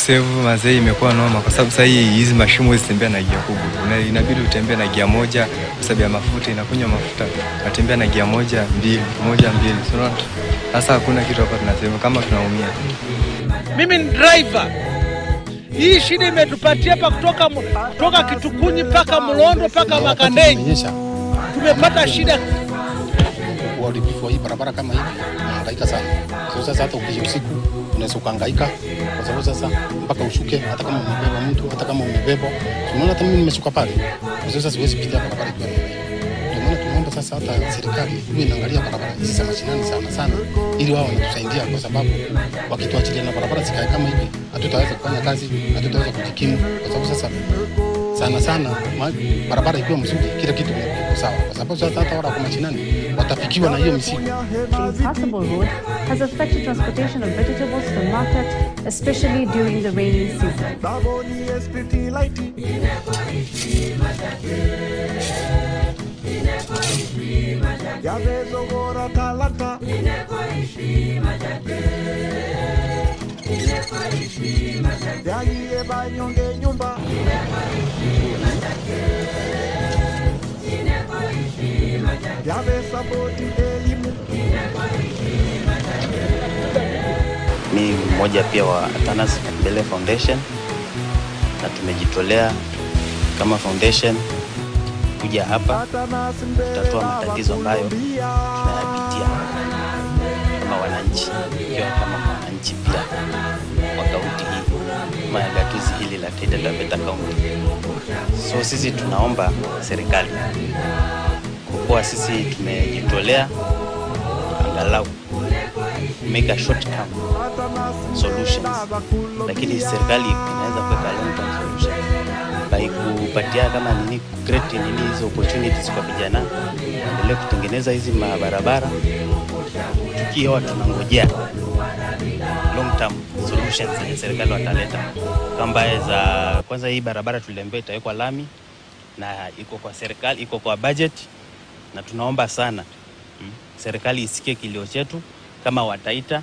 kusave mazee imekuwa noma kwa sababu sasa hizi mashimo zitembea na gia kubwa. Inabidi utembee na gia moja kwa sababu ya mafuta, inakunywa mafuta. Natembea na gia moja mbili. So sasa hakuna kitu hapa tunasema kama tunaumia. Mimi ni driver. Hii shida imetupatia hapa kutoka Kitukunyi mpaka Mlondo mpaka Makandeni. Tumepata shida. Uharibifu wa hii barabara kama hivi unahangaika sana. Sasa hata ukija usiku unaweza kuhangaika kwa sababu sasa mpaka ushuke hata kama umebeba mtu, hata kama umebeba. Unaona hata mimi nimeshuka pale. Sasa siwezi pita barabara ikiwa hivi. Ndio maana tunaomba sasa hata serikali iwe inaangalia barabara hizi za mashinani sana ili wao wanatusaidia kwa sababu wakituachilia na barabara zikae kama hivi hatutaweza kufanya kazi, hatutaweza kujikimu kwa sababu sasa sana barabara ikiwa mzuri kila kitu kiko sawa kwa sababu sasa hata wala kwa mashinani watafikiwa na hiyo mizigo. Impassable road has affected transportation of vegetables to the market, especially during the rainy season. Ni mmoja pia wa Atanas Mbele Foundation na tumejitolea kama foundation kuja hapa kutatua matatizo ambayo tunayapitia kama wananchi, pia kama wananchi pia wa kaunti hii kama ya gatuzi hili la Taita Taveta County. So sisi tunaomba serikali kwa kuwa sisi tumejitolea angalau make a short term solutions, lakini serikali inaweza kuweka long term solutions by kupatia kama nini create hizo opportunities kwa vijana endelee kutengeneza hizi mabarabara, tukiwa tunangojea long term solutions zenye serikali wataleta. Kama za kwanza hii barabara tuliambiwa itawekwa lami na iko kwa serikali, iko kwa budget, na tunaomba sana serikali isikie kilio chetu kama wataita